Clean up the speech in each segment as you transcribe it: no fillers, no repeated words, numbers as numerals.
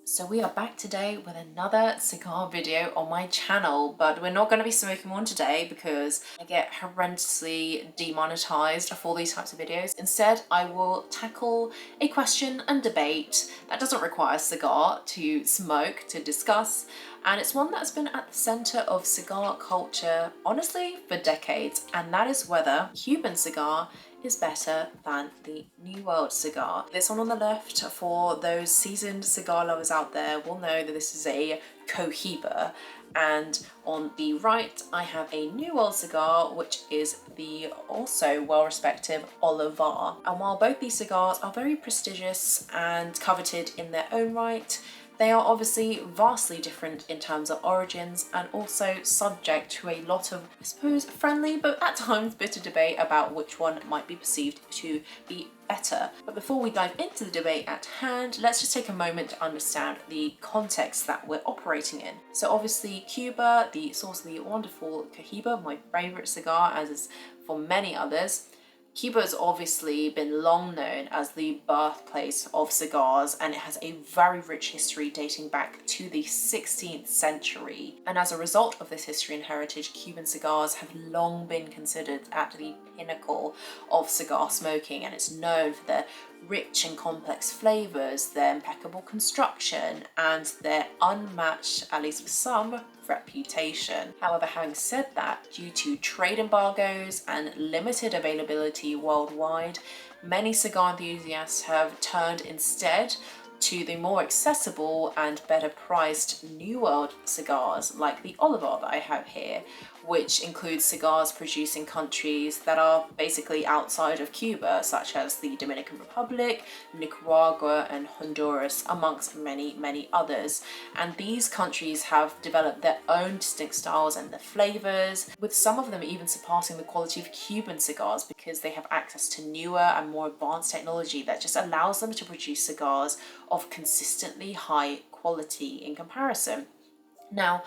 So we are back today with another cigar video on my channel, but we're not going to be smoking one today because I get horrendously demonetized for these types of videos. Instead, I will tackle a question and debate that doesn't require a cigar to smoke, to discuss, and it's one that's been at the center of cigar culture, honestly, for decades, and that is whether Cuban cigar is better than the New World cigar. This one on the left, for those seasoned cigar lovers out there, will know that this is a Cohiba, and on the right I have a New World cigar, which is the also well-respected Olivar. And while both these cigars are very prestigious and coveted in their own right, they are obviously vastly different in terms of origins and also subject to a lot of, I suppose, friendly but at times bitter debate about which one might be perceived to be better. But before we dive into the debate at hand, let's just take a moment to understand the context that we're operating in. So obviously Cuba, the source of the wonderful Cohiba, my favourite cigar, as is for many others. Cuba has obviously been long known as the birthplace of cigars, and it has a very rich history dating back to the 16th century. And as a result of this history and heritage, Cuban cigars have long been considered at the pinnacle of cigar smoking, and it's known for their rich and complex flavors, their impeccable construction, and their unmatched, at least for some, reputation. However, having said that, due to trade embargoes and limited availability worldwide, many cigar enthusiasts have turned instead to the more accessible and better priced New World cigars like the Olivar that I have here, which includes cigars produced in countries that are basically outside of Cuba, such as the Dominican Republic, Nicaragua, and Honduras, amongst many others. And these countries have developed their own distinct styles and their flavors, with some of them even surpassing the quality of Cuban cigars because they have access to newer and more advanced technology that just allows them to produce cigars of consistently high quality in comparison. Now,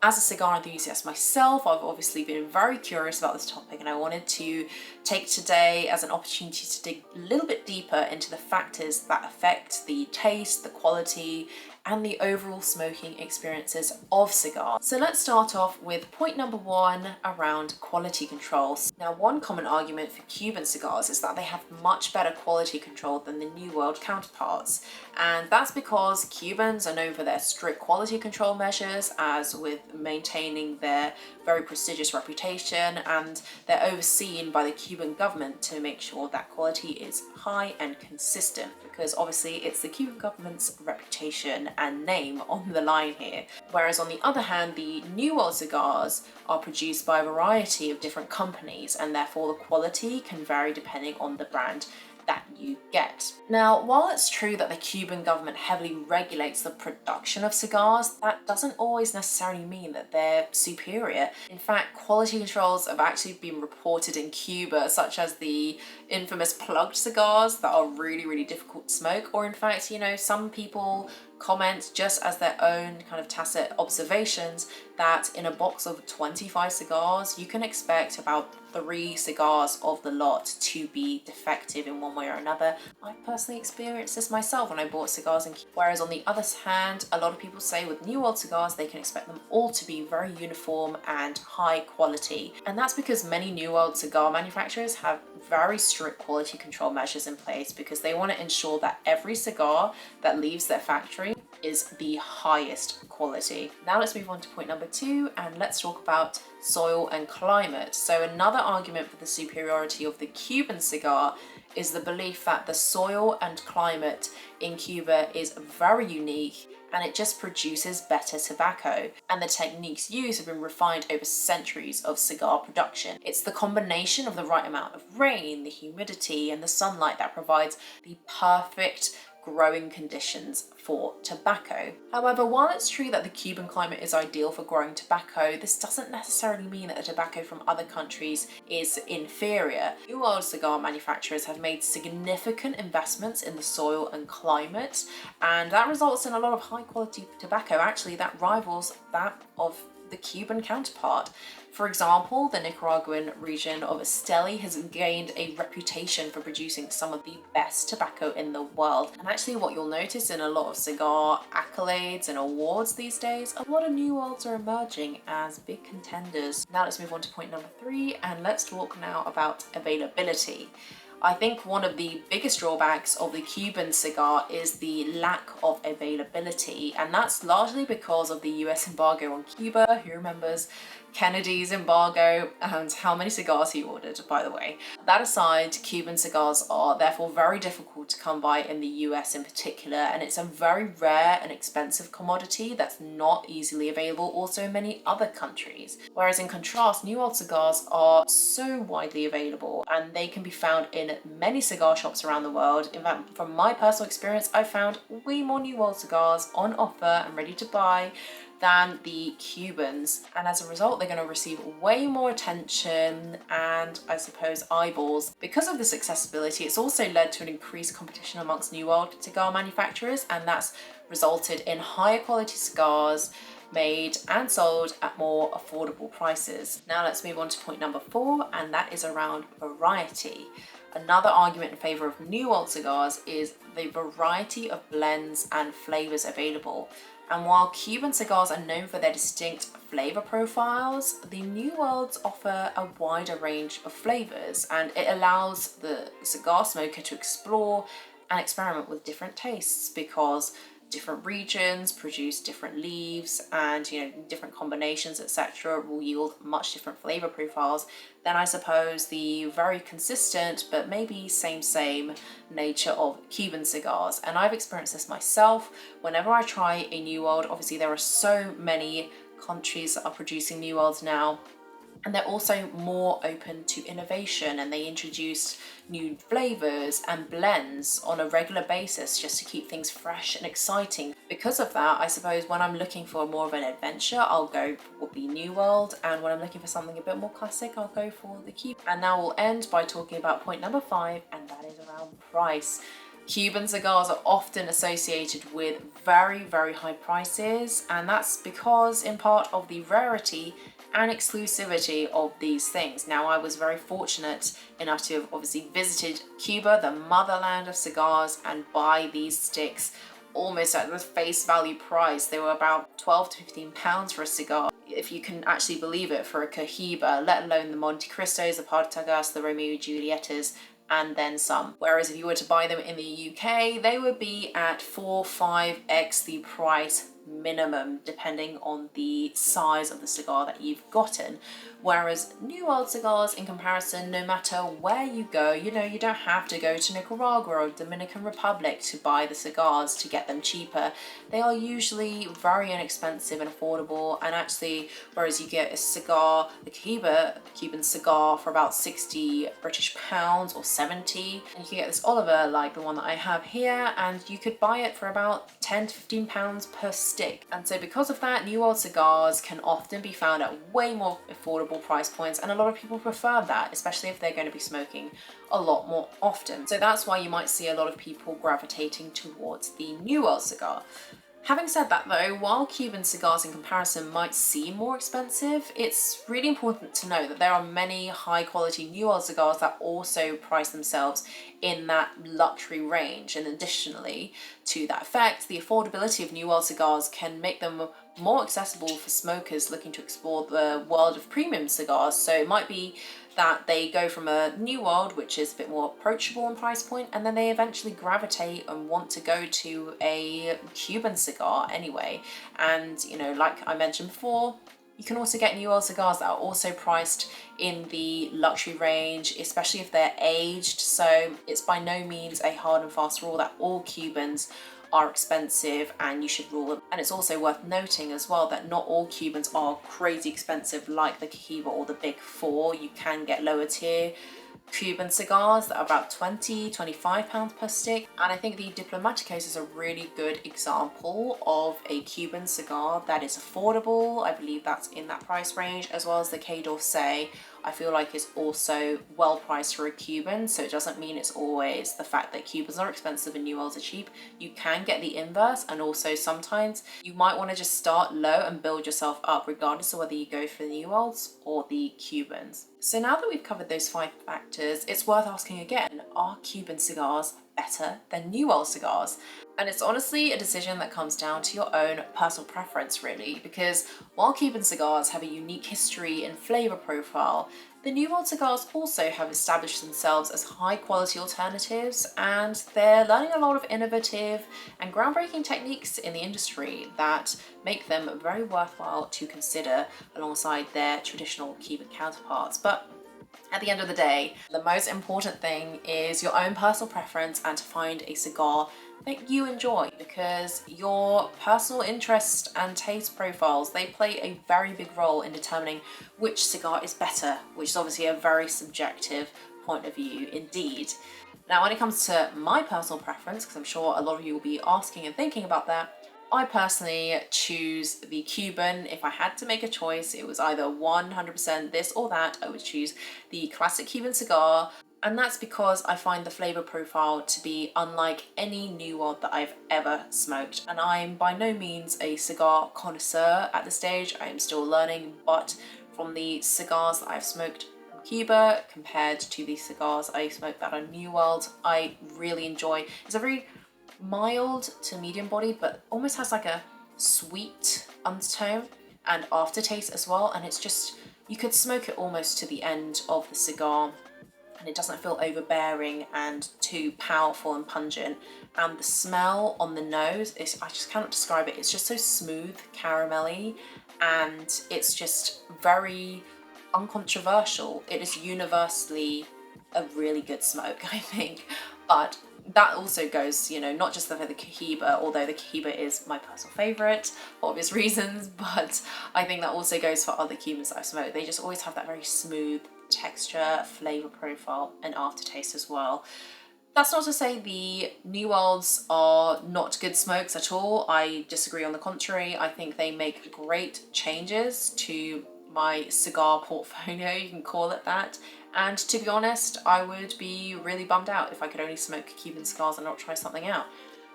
as a cigar enthusiast myself, I've obviously been very curious about this topic, and I wanted to take today as an opportunity to dig a little bit deeper into the factors that affect the taste, the quality, and the overall smoking experiences of cigars. So let's start off with point number one around quality control. Now, one common argument for Cuban cigars is that they have much better quality control than the New World counterparts. And that's because Cubans are known for their strict quality control measures, as with maintaining their very prestigious reputation, and they're overseen by the Cuban government to make sure that quality is high and consistent, because obviously it's the Cuban government's reputation and name on the line here. Whereas on the other hand, the New World cigars are produced by a variety of different companies, and therefore the quality can vary depending on the brand that you get. Now, while it's true that the Cuban government heavily regulates the production of cigars, that doesn't always necessarily mean that they're superior. In fact, quality controls have actually been reported in Cuba, such as the infamous plugged cigars that are really difficult to smoke, or in fact, some people comment just as their own kind of tacit observations that in a box of 25 cigars, you can expect about 3 cigars of the lot to be defective in one way or another. I personally experienced this myself when I bought cigars in Cuba. Whereas on the other hand, a lot of people say with New World cigars, they can expect them all to be very uniform and high quality. And that's because many New World cigar manufacturers have very strict quality control measures in place, because they want to ensure that every cigar that leaves their factory is the highest quality. Now let's move on to point number 2, and let's talk about soil and climate. So another argument for the superiority of the Cuban cigar is the belief that the soil and climate in Cuba is very unique, and it just produces better tobacco. And the techniques used have been refined over centuries of cigar production. It's the combination of the right amount of rain, the humidity, and the sunlight that provides the perfect growing conditions for tobacco. However, while it's true that the Cuban climate is ideal for growing tobacco, this doesn't necessarily mean that the tobacco from other countries is inferior. New World cigar manufacturers have made significant investments in the soil and climate, and that results in a lot of high quality tobacco actually that rivals that of the Cuban counterpart. For example, the Nicaraguan region of Esteli has gained a reputation for producing some of the best tobacco in the world. And actually what you'll notice in a lot of cigar accolades and awards these days, a lot of New Worlds are emerging as big contenders. Now let's move on to point number 3, and let's talk now about availability. I think one of the biggest drawbacks of the Cuban cigar is the lack of availability, and that's largely because of the US embargo on Cuba. Who remembers Kennedy's embargo and how many cigars he ordered, by the way? That aside, Cuban cigars are therefore very difficult to come by in the US in particular, and it's a very rare and expensive commodity that's not easily available also in many other countries. Whereas in contrast, New World cigars are so widely available and they can be found in many cigar shops around the world. In fact, from my personal experience, I found way more New World cigars on offer and ready to buy than the Cubans, and as a result they're going to receive way more attention and I suppose eyeballs. Because of this accessibility, it's also led to an increased competition amongst New World cigar manufacturers, and that's resulted in higher quality cigars made and sold at more affordable prices. Now let's move on to point number 4, and that is around variety. Another argument in favor of New World cigars is the variety of blends and flavors available. And while Cuban cigars are known for their distinct flavor profiles, the New Worlds offer a wider range of flavors, and it allows the cigar smoker to explore and experiment with different tastes, because different regions produce different leaves, and different combinations, etc., will yield much different flavor profiles than I suppose the very consistent but maybe same nature of Cuban cigars. And I've experienced this myself. Whenever I try a New World, obviously there are so many countries that are producing New Worlds now, and they're also more open to innovation, and they introduce new flavors and blends on a regular basis just to keep things fresh and exciting. Because of that, I suppose when I'm looking for more of an adventure, I'll go for the New World, and when I'm looking for something a bit more classic, I'll go for the Cuban. And now we'll end by talking about point number 5, and that is around price. Cuban cigars are often associated with very high prices, and that's because in part of the rarity and exclusivity of these things. Now, I was very fortunate enough to have obviously visited Cuba, the motherland of cigars, and buy these sticks almost at the face value price. They were about 12 to 15 pounds for a cigar, if you can actually believe it, for a Cohiba, let alone the Monte Cristos, the Partagas, the Romeo Julietas, and then some. Whereas if you were to buy them in the UK, they would be at 4-5x the price minimum, depending on the size of the cigar that you've gotten. Whereas New World cigars, in comparison, no matter where you go, you don't have to go to Nicaragua or Dominican Republic to buy the cigars to get them cheaper. They are usually very inexpensive and affordable, and actually, whereas you get a cigar, the Cuban cigar, for about 60 British pounds or 70, and you can get this Oliver like the one that I have here, and you could buy it for about 10 to 15 pounds per stick. And so because of that, New World cigars can often be found at way more affordable price points, and a lot of people prefer that, especially if they're going to be smoking a lot more often. So that's why you might see a lot of people gravitating towards the New World cigar. Having said that though, while Cuban cigars in comparison might seem more expensive, it's really important to know that there are many high quality New World cigars that also price themselves in that luxury range. And additionally to that effect, the affordability of New World cigars can make them more accessible for smokers looking to explore the world of premium cigars. So it might be that they go from a New World, which is a bit more approachable in price point, and then they eventually gravitate and want to go to a Cuban cigar anyway. And like I mentioned before, you can also get New World cigars that are also priced in the luxury range, especially if they're aged. So it's by no means a hard and fast rule that all Cubans are expensive and you should rule them. And it's also worth noting as well that not all Cubans are crazy expensive like the Cohiba or the Big Four. You can get lower tier Cuban cigars that are about £20–25 per stick. And I think the Diplomaticos is a really good example of a Cuban cigar that is affordable. I believe that's in that price range, as well as the Quai d'Orsay. I feel like it's also well priced for a Cuban, so it doesn't mean it's always the fact that Cubans are expensive and New Worlds are cheap. You can get the inverse, and also sometimes you might want to just start low and build yourself up regardless of whether you go for the New Worlds or the Cubans. So now that we've covered those 5 factors, it's worth asking again, are Cuban cigars better than New World cigars? And it's honestly a decision that comes down to your own personal preference, really, because while Cuban cigars have a unique history and flavor profile, the New World cigars also have established themselves as high quality alternatives, and they're learning a lot of innovative and groundbreaking techniques in the industry that make them very worthwhile to consider alongside their traditional Cuban counterparts. But at the end of the day, the most important thing is your own personal preference and to find a cigar that you enjoy, because your personal interest and taste profiles, they play a very big role in determining which cigar is better, which is obviously a very subjective point of view indeed. Now, when it comes to my personal preference, because I'm sure a lot of you will be asking and thinking about that, I personally choose the Cuban. If I had to make a choice, it was either 100% this or that, I would choose the classic Cuban cigar. And that's because I find the flavor profile to be unlike any New World that I've ever smoked. And I'm by no means a cigar connoisseur at this stage. I am still learning, but from the cigars that I've smoked from Cuba compared to the cigars I smoked that are New World, I really enjoy. It's a very mild to medium body, but almost has like a sweet undertone and aftertaste as well. And it's just, you could smoke it almost to the end of the cigar, and it doesn't feel overbearing and too powerful and pungent. And the smell on the nose is, I just cannot describe it. It's just so smooth, caramelly, and it's just very uncontroversial. It is universally a really good smoke, I think. But that also goes, you know, not just for the Cohiba, although the Cohiba is my personal favorite for obvious reasons, but I think that also goes for other Cubans that I've smoked. They just always have that very smooth texture, flavor profile, and aftertaste as well. That's not to say the New Worlds are not good smokes at all. I disagree on the contrary. I think they make great changes to my cigar portfolio, you can call it that. And to be honest, I would be really bummed out if I could only smoke Cuban cigars and not try something out.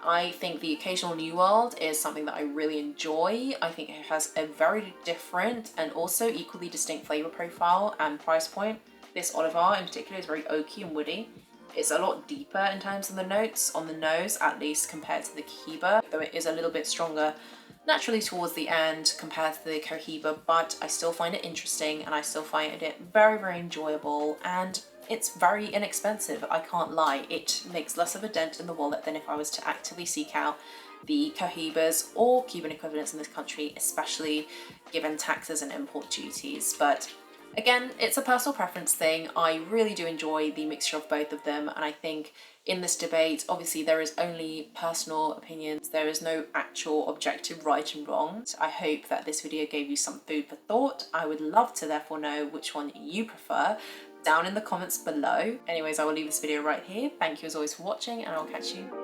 I think the occasional New World is something that I really enjoy. I think it has a very different and also equally distinct flavor profile and price point. This Olivar in particular is very oaky and woody. It's a lot deeper in terms of the notes on the nose, at least compared to the Cohiba, though it is a little bit stronger naturally towards the end compared to the Cohiba, but I still find it interesting and I still find it very, very enjoyable, and it's very inexpensive, I can't lie. It makes less of a dent in the wallet than if I was to actively seek out the Cohibas or Cuban equivalents in this country, especially given taxes and import duties. But again, it's a personal preference thing. I really do enjoy the mixture of both of them, and I think in this debate, obviously there is only personal opinions. There is no actual objective right and wrong. I hope that this video gave you some food for thought. I would love to therefore know which one you prefer down in the comments below. Anyways, I will leave this video right here. Thank you as always for watching, and I'll catch you